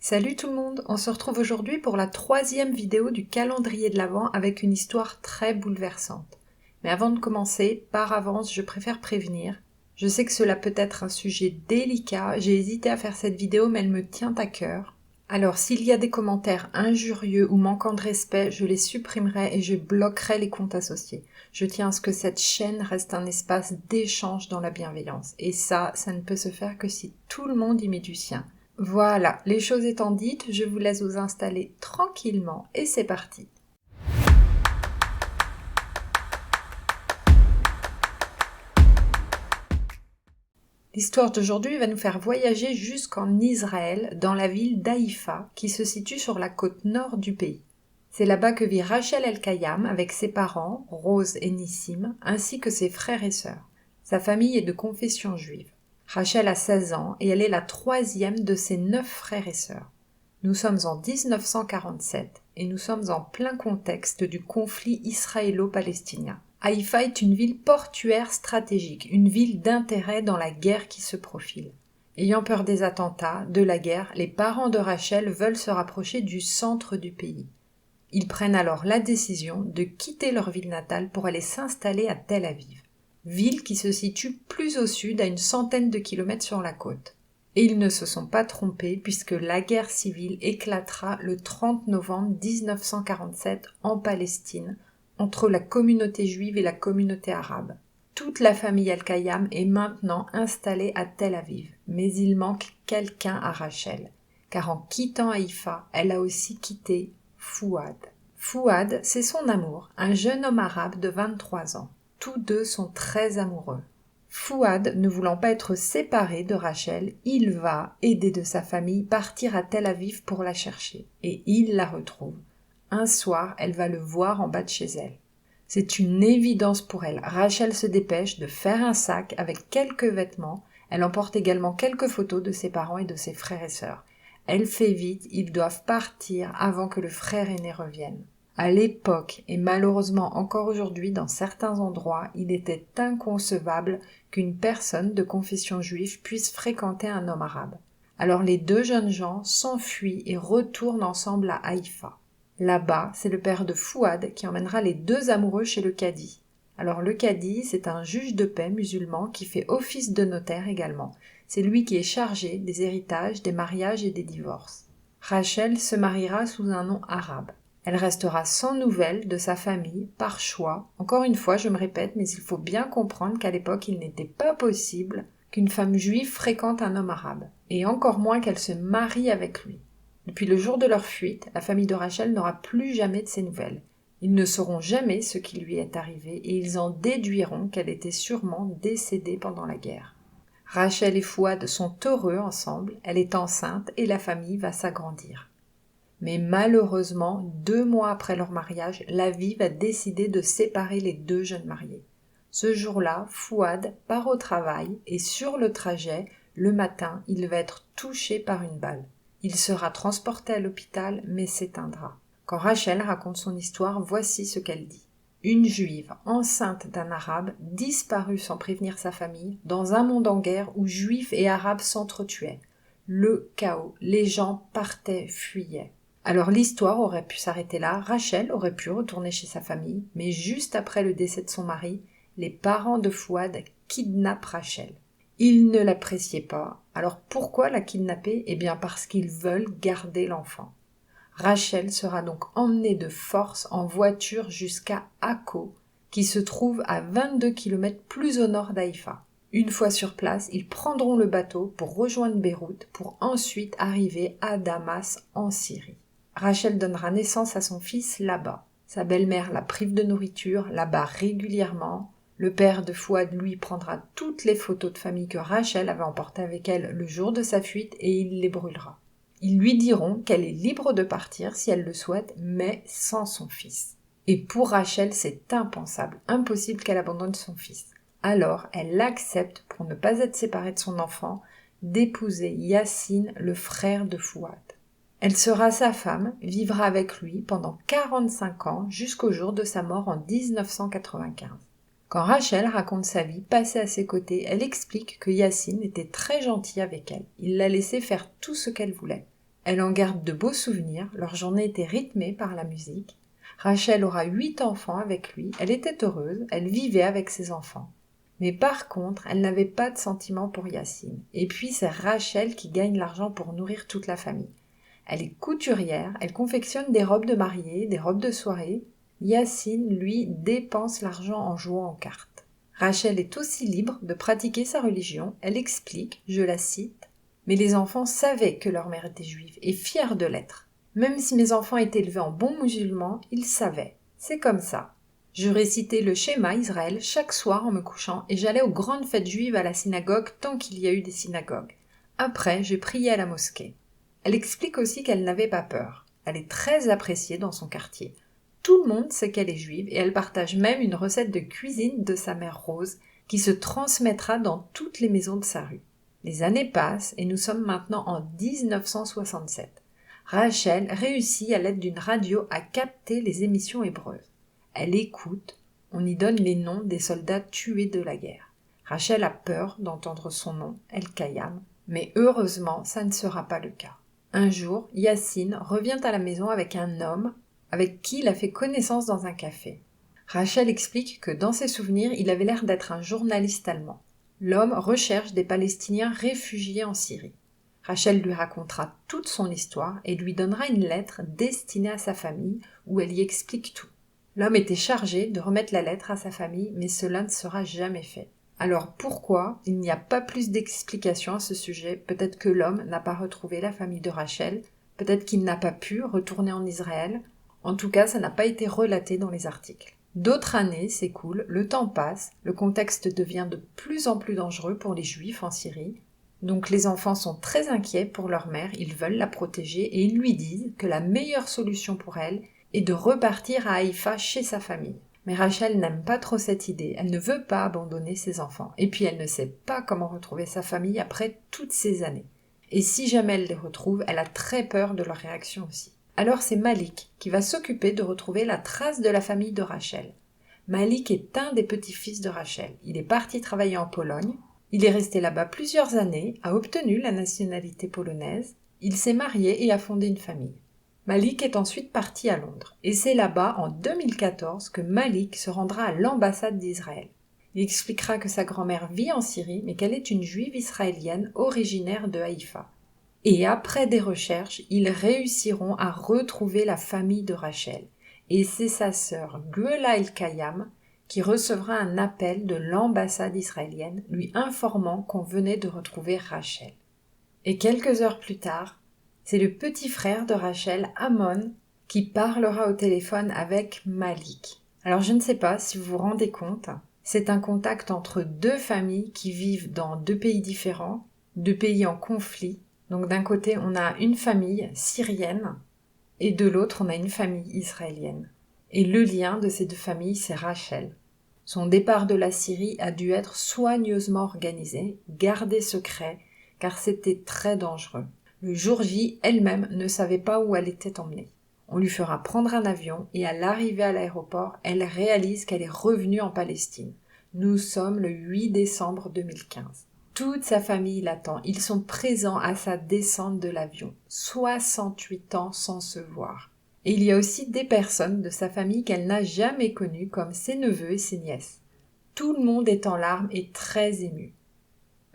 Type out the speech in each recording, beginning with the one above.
Salut tout le monde, on se retrouve aujourd'hui pour la 3e vidéo du calendrier de l'Avent avec une histoire très bouleversante. Mais avant de commencer, par avance, je préfère prévenir. Je sais que cela peut être un sujet délicat, j'ai hésité à faire cette vidéo mais elle me tient à cœur. Alors s'il y a des commentaires injurieux ou manquant de respect, je les supprimerai et je bloquerai les comptes associés. Je tiens à ce que cette chaîne reste un espace d'échange dans la bienveillance. Et ça ne peut se faire que si tout le monde y met du sien. Voilà, les choses étant dites, je vous laisse vous installer tranquillement et c'est parti. L'histoire d'aujourd'hui va nous faire voyager jusqu'en Israël, dans la ville d'Haïfa, qui se situe sur la côte nord du pays. C'est là-bas que vit Rachel El-Kayam avec ses parents, Rose et Nissim, ainsi que ses frères et sœurs. Sa famille est de confession juive. Rachel a 16 ans et elle est la 3e de ses 9 frères et sœurs. Nous sommes en 1947 et nous sommes en plein contexte du conflit israélo-palestinien. Haïfa est une ville portuaire stratégique, une ville d'intérêt dans la guerre qui se profile. Ayant peur des attentats, de la guerre, les parents de Rachel veulent se rapprocher du centre du pays. Ils prennent alors la décision de quitter leur ville natale pour aller s'installer à Tel Aviv, ville qui se situe plus au sud à une centaine de kilomètres sur la côte. Et ils ne se sont pas trompés puisque la guerre civile éclatera le 30 novembre 1947 en Palestine, entre la communauté juive et la communauté arabe. Toute la famille El-Kayam est maintenant installée à Tel Aviv, mais il manque quelqu'un à Rachel, car en quittant Haïfa, elle a aussi quitté Fouad. Fouad, c'est son amour, un jeune homme arabe de 23 ans. Tous deux sont très amoureux. Fouad, ne voulant pas être séparé de Rachel, il va, aidé de sa famille, partir à Tel Aviv pour la chercher. Et il la retrouve. Un soir, elle va le voir en bas de chez elle. C'est une évidence pour elle. Rachel se dépêche de faire un sac avec quelques vêtements. Elle emporte également quelques photos de ses parents et de ses frères et sœurs. Elle fait vite, ils doivent partir avant que le frère aîné revienne. À l'époque, et malheureusement encore aujourd'hui dans certains endroits, il était inconcevable qu'une personne de confession juive puisse fréquenter un homme arabe. Alors les deux jeunes gens s'enfuient et retournent ensemble à Haïfa. Là-bas, c'est le père de Fouad qui emmènera les deux amoureux chez le cadi. Alors le cadi, c'est un juge de paix musulman qui fait office de notaire également. C'est lui qui est chargé des héritages, des mariages et des divorces. Rachel se mariera sous un nom arabe. Elle restera sans nouvelles de sa famille, par choix. Encore une fois, je me répète, mais il faut bien comprendre qu'à l'époque, il n'était pas possible qu'une femme juive fréquente un homme arabe, et encore moins qu'elle se marie avec lui. Depuis le jour de leur fuite, la famille de Rachel n'aura plus jamais de ses nouvelles. Ils ne sauront jamais ce qui lui est arrivé et ils en déduiront qu'elle était sûrement décédée pendant la guerre. Rachel et Fouad sont heureux ensemble, elle est enceinte et la famille va s'agrandir. Mais malheureusement, 2 mois après leur mariage, la vie va décider de séparer les deux jeunes mariés. Ce jour-là, Fouad part au travail et sur le trajet, le matin, il va être touché par une balle. Il sera transporté à l'hôpital, mais s'éteindra. Quand Rachel raconte son histoire, voici ce qu'elle dit. Une juive, enceinte d'un arabe, disparut sans prévenir sa famille, dans un monde en guerre où juifs et arabes s'entretuaient. Le chaos, les gens partaient, fuyaient. Alors l'histoire aurait pu s'arrêter là, Rachel aurait pu retourner chez sa famille, mais juste après le décès de son mari, les parents de Fouad kidnappent Rachel. Ils ne l'appréciaient pas. Alors pourquoi la kidnapper ? Eh bien parce qu'ils veulent garder l'enfant. Rachel sera donc emmenée de force en voiture jusqu'à Akko, qui se trouve à 22 km plus au nord d'Haïfa. Une fois sur place, ils prendront le bateau pour rejoindre Beyrouth pour ensuite arriver à Damas en Syrie. Rachel donnera naissance à son fils là-bas. Sa belle-mère la prive de nourriture, la bat régulièrement. Le père de Fouad, lui, prendra toutes les photos de famille que Rachel avait emportées avec elle le jour de sa fuite et il les brûlera. Ils lui diront qu'elle est libre de partir si elle le souhaite, mais sans son fils. Et pour Rachel, c'est impensable, impossible qu'elle abandonne son fils. Alors, elle accepte, pour ne pas être séparée de son enfant, d'épouser Yassine, le frère de Fouad. Elle sera sa femme, vivra avec lui pendant 45 ans jusqu'au jour de sa mort en 1995. Quand Rachel raconte sa vie passée à ses côtés, elle explique que Yassine était très gentil avec elle. Il la laissait faire tout ce qu'elle voulait. Elle en garde de beaux souvenirs, leur journée était rythmée par la musique. Rachel aura 8 enfants avec lui, elle était heureuse, elle vivait avec ses enfants. Mais par contre, elle n'avait pas de sentiment pour Yacine. Et puis c'est Rachel qui gagne l'argent pour nourrir toute la famille. Elle est couturière, elle confectionne des robes de mariée, des robes de soirée. Yacine, lui, dépense l'argent en jouant aux cartes. Rachel est aussi libre de pratiquer sa religion, elle explique, je la cite, « Mais les enfants savaient que leur mère était juive et fiers de l'être. Même si mes enfants étaient élevés en bons musulmans, ils savaient. C'est comme ça. Je récitais le schéma Israël chaque soir en me couchant et j'allais aux grandes fêtes juives à la synagogue tant qu'il y a eu des synagogues. Après, j'ai prié à la mosquée. » Elle explique aussi qu'elle n'avait pas peur. Elle est très appréciée dans son quartier. Tout le monde sait qu'elle est juive et elle partage même une recette de cuisine de sa mère Rose qui se transmettra dans toutes les maisons de sa rue. Les années passent et nous sommes maintenant en 1967. Rachel réussit à l'aide d'une radio à capter les émissions hébreues. Elle écoute, on y donne les noms des soldats tués de la guerre. Rachel a peur d'entendre son nom, El Kayam, mais heureusement ça ne sera pas le cas. Un jour, Yacine revient à la maison avec un homme avec qui il a fait connaissance dans un café. Rachel explique que dans ses souvenirs, il avait l'air d'être un journaliste allemand. L'homme recherche des Palestiniens réfugiés en Syrie. Rachel lui racontera toute son histoire et lui donnera une lettre destinée à sa famille où elle y explique tout. L'homme était chargé de remettre la lettre à sa famille, mais cela ne sera jamais fait. Alors pourquoi il n'y a pas plus d'explications à ce sujet? Peut-être que l'homme n'a pas retrouvé la famille de Rachel, peut-être qu'il n'a pas pu retourner en Israël. En tout cas, ça n'a pas été relaté dans les articles. D'autres années s'écoulent, le temps passe, le contexte devient de plus en plus dangereux pour les Juifs en Syrie. Donc les enfants sont très inquiets pour leur mère, ils veulent la protéger et ils lui disent que la meilleure solution pour elle est de repartir à Haïfa chez sa famille. Mais Rachel n'aime pas trop cette idée, elle ne veut pas abandonner ses enfants, et puis elle ne sait pas comment retrouver sa famille après toutes ces années. Et si jamais elle les retrouve, elle a très peur de leur réaction aussi. Alors c'est Malik qui va s'occuper de retrouver la trace de la famille de Rachel. Malik est un des petits-fils de Rachel. Il est parti travailler en Pologne, il est resté là-bas plusieurs années, a obtenu la nationalité polonaise, il s'est marié et a fondé une famille. Malik est ensuite parti à Londres, et c'est là-bas, en 2014, que Malik se rendra à l'ambassade d'Israël. Il expliquera que sa grand-mère vit en Syrie, mais qu'elle est une juive israélienne originaire de Haïfa. Et après des recherches, ils réussiront à retrouver la famille de Rachel. Et c'est sa sœur, Guela El-Kayam, qui recevra un appel de l'ambassade israélienne lui informant qu'on venait de retrouver Rachel. Et quelques heures plus tard, c'est le petit frère de Rachel, Amon, qui parlera au téléphone avec Malik. Alors je ne sais pas si vous vous rendez compte, c'est un contact entre deux familles qui vivent dans deux pays différents, deux pays en conflit. Donc d'un côté, on a une famille syrienne et de l'autre, on a une famille israélienne. Et le lien de ces deux familles, c'est Rachel. Son départ de la Syrie a dû être soigneusement organisé, gardé secret, car c'était très dangereux. Le jour J, elle-même ne savait pas où elle était emmenée. On lui fera prendre un avion et à l'arrivée à l'aéroport, elle réalise qu'elle est revenue en Palestine. Nous sommes le 8 décembre 2015. Toute sa famille l'attend. Ils sont présents à sa descente de l'avion. 68 ans sans se voir. Et il y a aussi des personnes de sa famille qu'elle n'a jamais connues, comme ses neveux et ses nièces. Tout le monde est en larmes et très ému.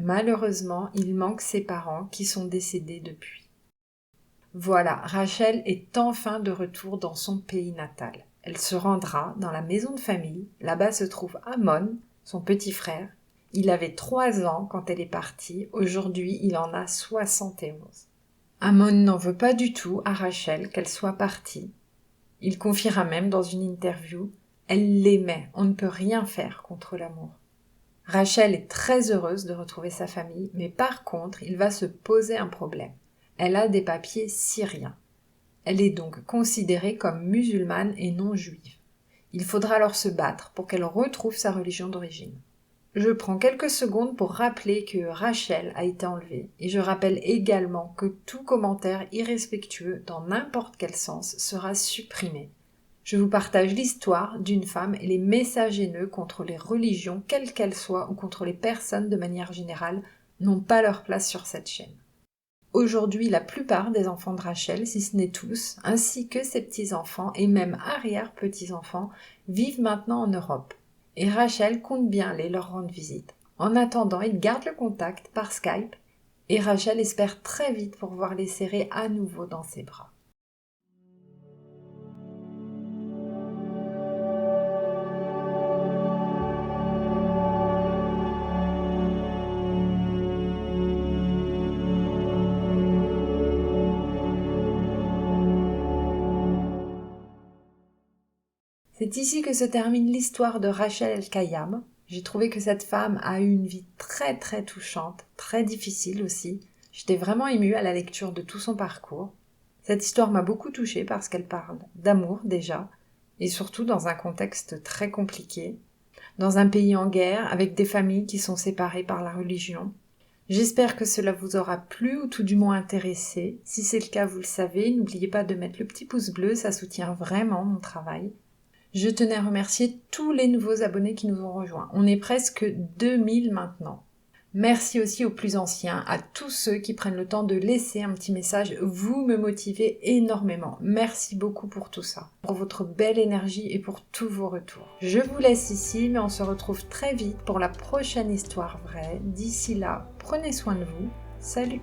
Malheureusement, il manque ses parents qui sont décédés depuis. Voilà, Rachel est enfin de retour dans son pays natal. Elle se rendra dans la maison de famille. Là-bas se trouve Amon, son petit frère. Il avait 3 ans quand elle est partie. Aujourd'hui, il en a 71. Amon n'en veut pas du tout à Rachel qu'elle soit partie. Il confiera même dans une interview « Elle l'aimait, on ne peut rien faire contre l'amour ». Rachel est très heureuse de retrouver sa famille, mais par contre, il va se poser un problème. Elle a des papiers syriens. Elle est donc considérée comme musulmane et non juive. Il faudra alors se battre pour qu'elle retrouve sa religion d'origine. Je prends quelques secondes pour rappeler que Rachel a été enlevée et je rappelle également que tout commentaire irrespectueux dans n'importe quel sens sera supprimé. Je vous partage l'histoire d'une femme et les messages haineux contre les religions, quelles qu'elles soient, ou contre les personnes de manière générale, n'ont pas leur place sur cette chaîne. Aujourd'hui, la plupart des enfants de Rachel, si ce n'est tous, ainsi que ses petits-enfants et même arrière-petits-enfants, vivent maintenant en Europe. Et Rachel compte bien aller leur rendre visite. En attendant, ils gardent le contact par Skype et Rachel espère très vite pouvoir les serrer à nouveau dans ses bras. C'est ici que se termine l'histoire de Rachel El-Khayyam. J'ai trouvé que cette femme a eu une vie très très touchante, très difficile aussi. J'étais vraiment émue à la lecture de tout son parcours. Cette histoire m'a beaucoup touchée parce qu'elle parle d'amour déjà, et surtout dans un contexte très compliqué, dans un pays en guerre, avec des familles qui sont séparées par la religion. J'espère que cela vous aura plu ou tout du moins intéressé. Si c'est le cas, vous le savez, n'oubliez pas de mettre le petit pouce bleu, ça soutient vraiment mon travail. Je tenais à remercier tous les nouveaux abonnés qui nous ont rejoints. On est presque 2000 maintenant. Merci aussi aux plus anciens, à tous ceux qui prennent le temps de laisser un petit message. Vous me motivez énormément. Merci beaucoup pour tout ça, pour votre belle énergie et pour tous vos retours. Je vous laisse ici, mais on se retrouve très vite pour la prochaine histoire vraie. D'ici là, prenez soin de vous. Salut!